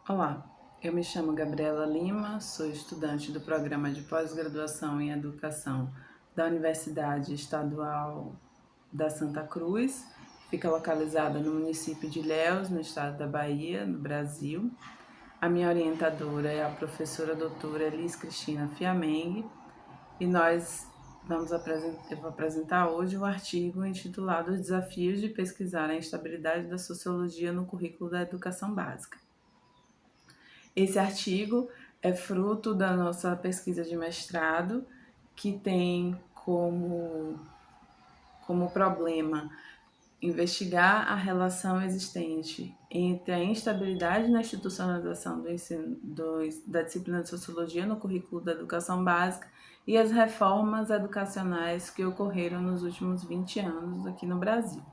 Olá, eu me chamo Gabriela Lima, sou estudante do programa de pós-graduação em Educação da Universidade Estadual da Santa Cruz, que fica localizada no município de Ilhéus, no estado da Bahia, no Brasil. A minha orientadora é a professora doutora Elis Cristina Fiamengue e eu vou apresentar hoje o artigo intitulado Os Desafios de Pesquisar a Instabilidade da Sociologia no Currículo da Educação Básica. Esse artigo é fruto da nossa pesquisa de mestrado, que tem como problema investigar a relação existente entre a instabilidade na institucionalização do ensino, da disciplina de Sociologia no currículo da educação básica e as reformas educacionais que ocorreram nos últimos 20 anos aqui no Brasil.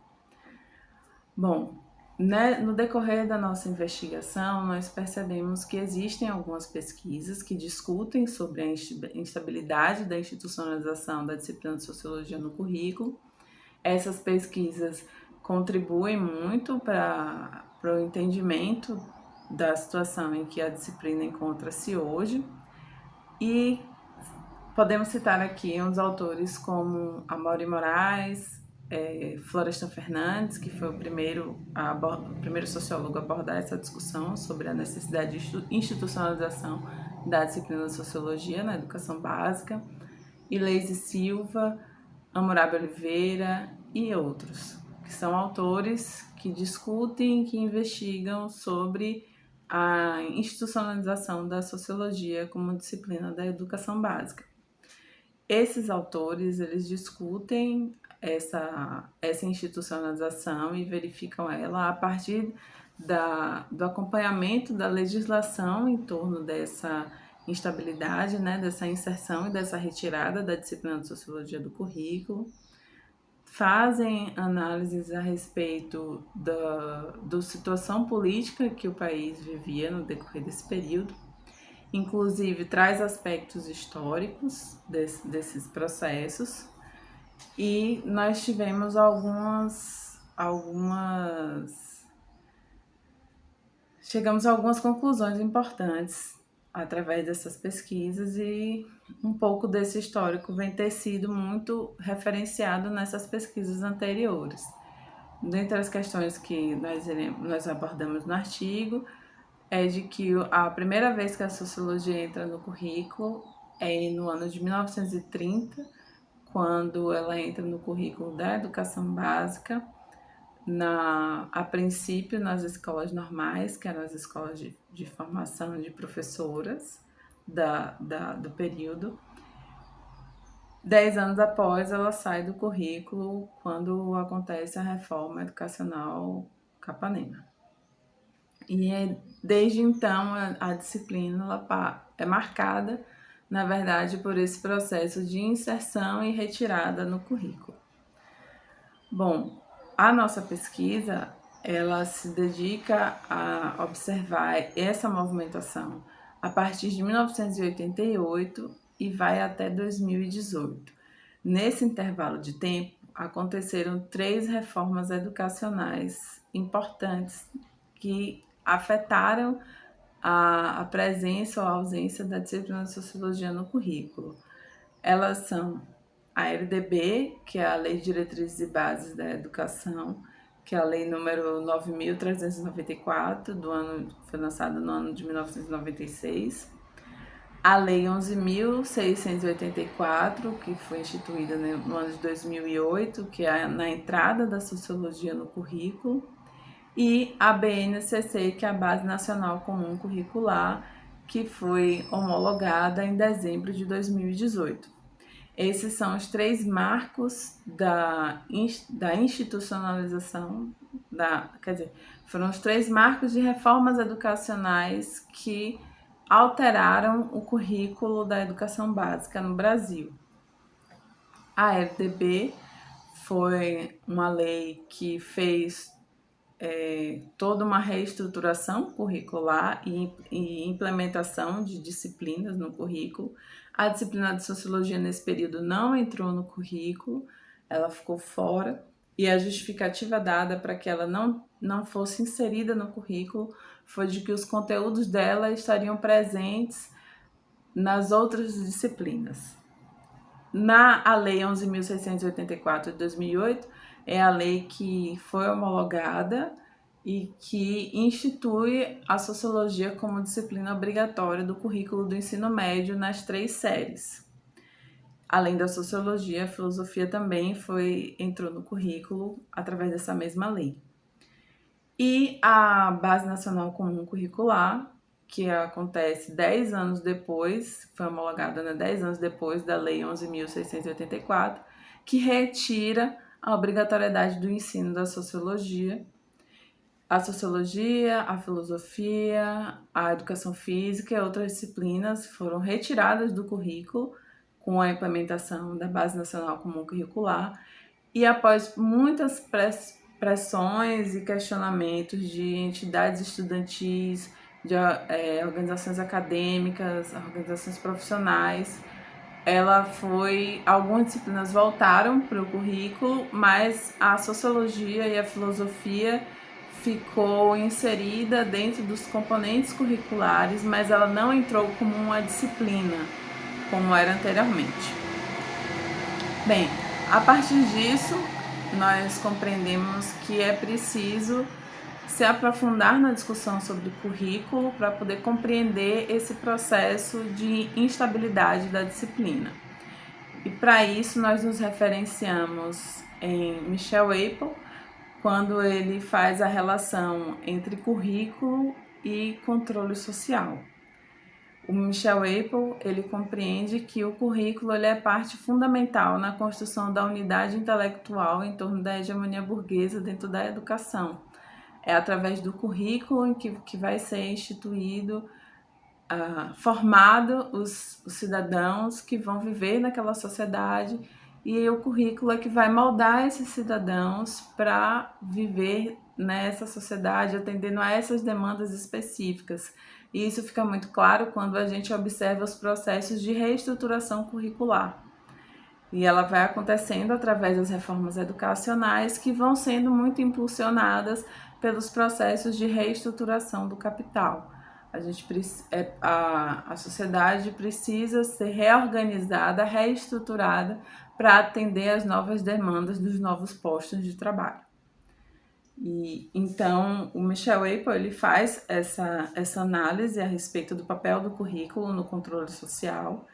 Bom, no decorrer da nossa investigação, nós percebemos que existem algumas pesquisas que discutem sobre a instabilidade da institucionalização da disciplina de Sociologia no currículo. Essas pesquisas contribuem muito para o entendimento da situação em que a disciplina encontra-se hoje e podemos citar aqui uns autores como Amaury Moraes, Florestan Fernandes, que foi o primeiro sociólogo a abordar essa discussão sobre a necessidade de institucionalização da disciplina de Sociologia na educação básica, Ileise Silva, Hammurabi Oliveira e outros, que são autores que discutem, que investigam sobre a institucionalização da sociologia como disciplina da educação básica. Esses autores, eles discutem essa institucionalização e verificam ela a partir do acompanhamento da legislação em torno dessa instabilidade, dessa inserção e dessa retirada da disciplina de Sociologia do currículo, fazem análises a respeito da situação política que o país vivia no decorrer desse período, inclusive traz aspectos históricos desses processos, e nós tivemos chegamos a algumas conclusões importantes através dessas pesquisas, e um pouco desse histórico vem ter sido muito referenciado nessas pesquisas anteriores. Dentre as questões que nós abordamos no artigo, é de que a primeira vez que a sociologia entra no currículo é no ano de 1930, quando ela entra no currículo da educação básica, a princípio nas escolas normais, que eram as escolas de formação de professoras do período. 10 anos após, ela sai do currículo quando acontece a reforma educacional Capanema. E desde então a disciplina ela é marcada, na verdade, por esse processo de inserção e retirada no currículo. Bom, a nossa pesquisa, ela se dedica a observar essa movimentação a partir de 1988 e vai até 2018. Nesse intervalo de tempo, aconteceram 3 reformas educacionais importantes que afetaram a presença ou a ausência da disciplina de Sociologia no currículo. Elas são a LDB, que é a Lei de Diretrizes e Bases da Educação, que é a Lei número 9.394, foi lançada no ano de 1996. A Lei 11.684, que foi instituída no ano de 2008, que é na entrada da Sociologia no currículo. E a BNCC, que é a Base Nacional Comum Curricular, que foi homologada em dezembro de 2018. Esses são os 3 marcos da institucionalização, foram os 3 marcos de reformas educacionais que alteraram o currículo da educação básica no Brasil. A LDB foi uma lei que fez toda uma reestruturação curricular e implementação de disciplinas no currículo. A disciplina de Sociologia nesse período não entrou no currículo, ela ficou fora, e a justificativa dada para que ela não não fosse inserida no currículo foi de que os conteúdos dela estariam presentes nas outras disciplinas. A Lei 11.684 de 2008 é a lei que foi homologada e que institui a sociologia como disciplina obrigatória do currículo do ensino médio nas 3 séries. Além da sociologia, a filosofia também entrou no currículo através dessa mesma lei. E a Base Nacional Comum Curricular, que acontece 10 anos depois, foi homologada 10 anos depois da Lei 11.684, que retira a obrigatoriedade do ensino da sociologia. A sociologia, a filosofia, a educação física e outras disciplinas foram retiradas do currículo com a implementação da Base Nacional Comum Curricular e após muitas pressões e questionamentos de entidades estudantis, de organizações acadêmicas, organizações profissionais, algumas disciplinas voltaram para o currículo, mas a sociologia e a filosofia ficou inserida dentro dos componentes curriculares, mas ela não entrou como uma disciplina, como era anteriormente. Bem, a partir disso, nós compreendemos que é preciso se aprofundar na discussão sobre o currículo para poder compreender esse processo de instabilidade da disciplina. E para isso nós nos referenciamos em Michel Apple, quando ele faz a relação entre currículo e controle social. O Michel Apple, ele compreende que o currículo ele é parte fundamental na construção da unidade intelectual em torno da hegemonia burguesa dentro da educação. É através do currículo em que vai ser instituído, formado os cidadãos que vão viver naquela sociedade, e o currículo é que vai moldar esses cidadãos para viver nessa sociedade, atendendo a essas demandas específicas. E isso fica muito claro quando a gente observa os processos de reestruturação curricular. E ela vai acontecendo através das reformas educacionais que vão sendo muito impulsionadas pelos processos de reestruturação do capital. A sociedade precisa ser reorganizada, reestruturada para atender às novas demandas dos novos postos de trabalho. E então o Michel Apple ele faz essa análise a respeito do papel do currículo no controle social,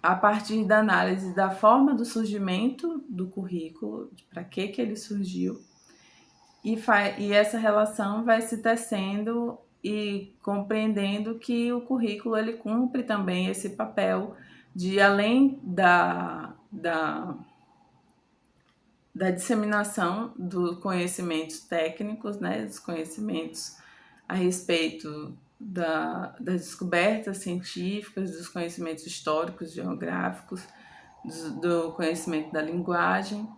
a partir da análise da forma do surgimento do currículo, para que ele surgiu, e essa relação vai se tecendo e compreendendo que o currículo ele cumpre também esse papel de, além da disseminação dos conhecimentos técnicos, né, dos conhecimentos a respeito das descobertas científicas, dos conhecimentos históricos, geográficos, do conhecimento da linguagem.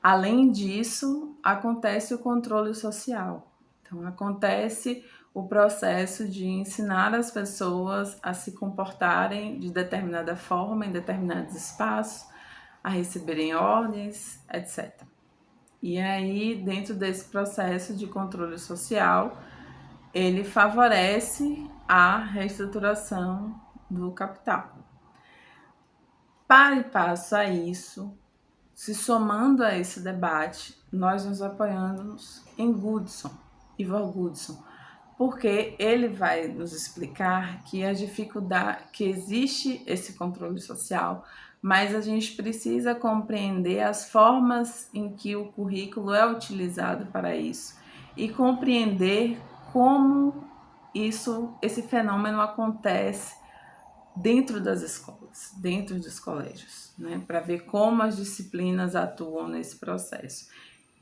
Além disso, acontece o controle social. Então, acontece o processo de ensinar as pessoas a se comportarem de determinada forma em determinados espaços, a receberem ordens, etc. E aí, dentro desse processo de controle social, ele favorece a reestruturação do capital. Para e passo a isso, se somando a esse debate, nós nos apoiamos em Goodson, Ivor Goodson, porque ele vai nos explicar que a dificuldade, que existe esse controle social, mas a gente precisa compreender as formas em que o currículo é utilizado para isso e compreender como esse fenômeno acontece dentro das escolas, dentro dos colégios, né, para ver como as disciplinas atuam nesse processo.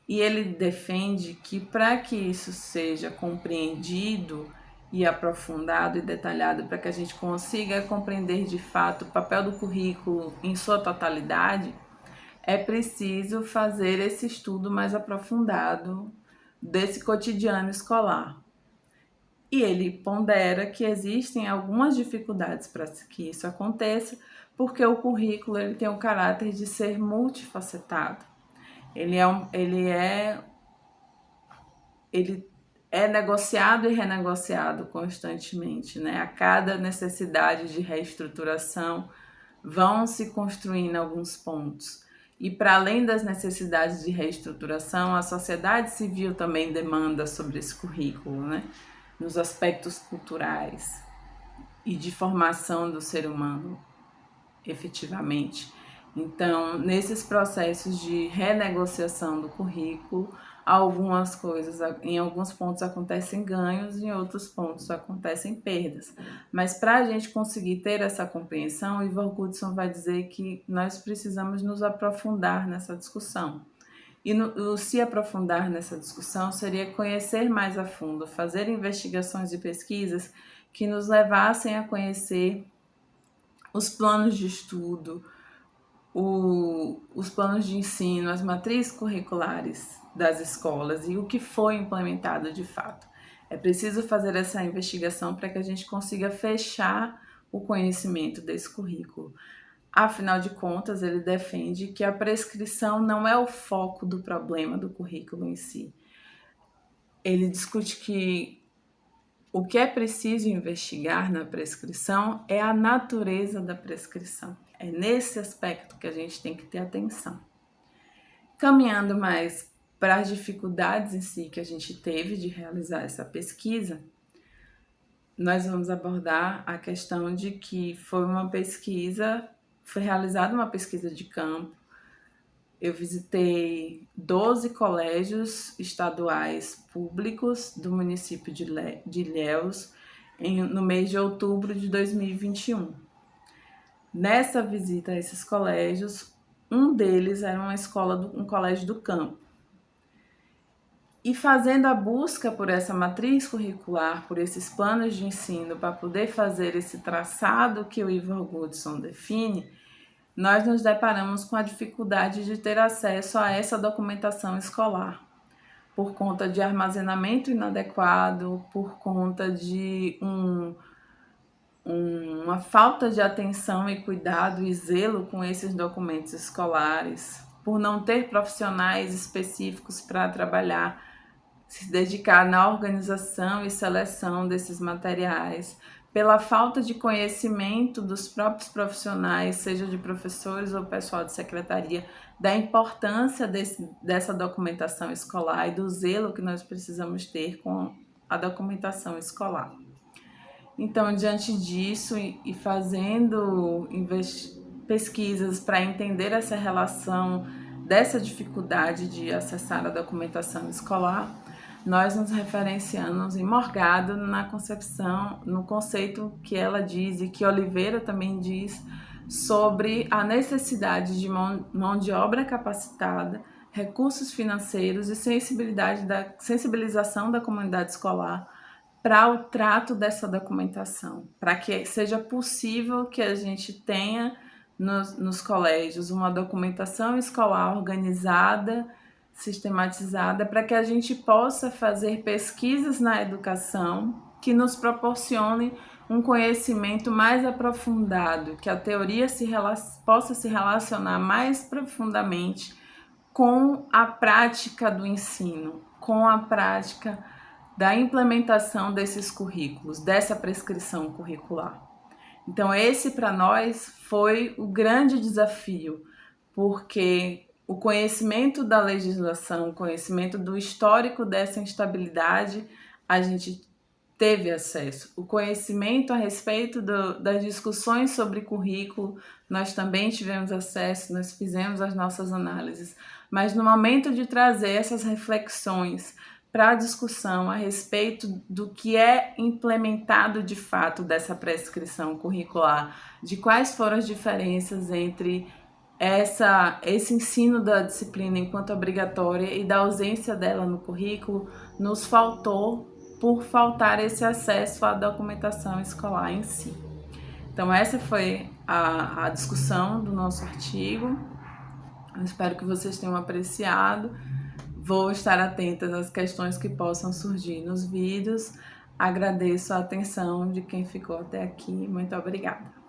E ele defende que para que isso seja compreendido e aprofundado e detalhado, para que a gente consiga compreender de fato o papel do currículo em sua totalidade, é preciso fazer esse estudo mais aprofundado desse cotidiano escolar. E ele pondera que existem algumas dificuldades para que isso aconteça, porque o currículo ele tem o caráter de ser multifacetado. Ele é ele é negociado e renegociado constantemente, né? A cada necessidade de reestruturação vão se construindo alguns pontos. E para além das necessidades de reestruturação, a sociedade civil também demanda sobre esse currículo, né? Nos aspectos culturais e de formação do ser humano, efetivamente. Então, nesses processos de renegociação do currículo, algumas coisas, em alguns pontos acontecem ganhos, em outros pontos acontecem perdas. Mas para a gente conseguir ter essa compreensão, o Ivar Goodson vai dizer que nós precisamos nos aprofundar nessa discussão. E se aprofundar nessa discussão seria conhecer mais a fundo, fazer investigações e pesquisas que nos levassem a conhecer os planos de estudo, os planos de ensino, as matrizes curriculares das escolas e o que foi implementado de fato. É preciso fazer essa investigação para que a gente consiga fechar o conhecimento desse currículo. Afinal de contas, ele defende que a prescrição não é o foco do problema do currículo em si. Ele discute que o que é preciso investigar na prescrição é a natureza da prescrição. É nesse aspecto que a gente tem que ter atenção. Caminhando mais para as dificuldades em si que a gente teve de realizar essa pesquisa, nós vamos abordar a questão de que foi realizada uma pesquisa de campo. Eu visitei 12 colégios estaduais públicos do município de Ilhéus no mês de outubro de 2021. Nessa visita a esses colégios, um deles era um colégio do campo. E fazendo a busca por essa matriz curricular, por esses planos de ensino, para poder fazer esse traçado que o Ivar Goodson define, nós nos deparamos com a dificuldade de ter acesso a essa documentação escolar, por conta de armazenamento inadequado, por conta de uma falta de atenção e cuidado e zelo com esses documentos escolares, por não ter profissionais específicos para trabalhar, se dedicar na organização e seleção desses materiais, pela falta de conhecimento dos próprios profissionais, seja de professores ou pessoal de secretaria, da importância dessa documentação escolar e do zelo que nós precisamos ter com a documentação escolar. Então, diante disso e fazendo pesquisas para entender essa relação dessa dificuldade de acessar a documentação escolar, nós nos referenciamos em Morgado na concepção, no conceito que ela diz e que Oliveira também diz sobre a necessidade de mão de obra capacitada, recursos financeiros e sensibilização da comunidade escolar para o trato dessa documentação, para que seja possível que a gente tenha nos colégios uma documentação escolar organizada, sistematizada, para que a gente possa fazer pesquisas na educação que nos proporcione um conhecimento mais aprofundado, que a teoria possa se relacionar mais profundamente com a prática do ensino, com a prática da implementação desses currículos, dessa prescrição curricular. Então, esse para nós foi o grande desafio, porque o conhecimento da legislação, o conhecimento do histórico dessa instabilidade, a gente teve acesso. O conhecimento a respeito das discussões sobre currículo, nós também tivemos acesso, nós fizemos as nossas análises. Mas no momento de trazer essas reflexões para a discussão a respeito do que é implementado de fato dessa prescrição curricular, de quais foram as diferenças entre esse ensino da disciplina enquanto obrigatória e da ausência dela no currículo, nos faltou por faltar esse acesso à documentação escolar em si. Então essa foi a discussão do nosso artigo. Eu espero que vocês tenham apreciado. Vou estar atenta às questões que possam surgir nos vídeos. Agradeço a atenção de quem ficou até aqui. Muito obrigada.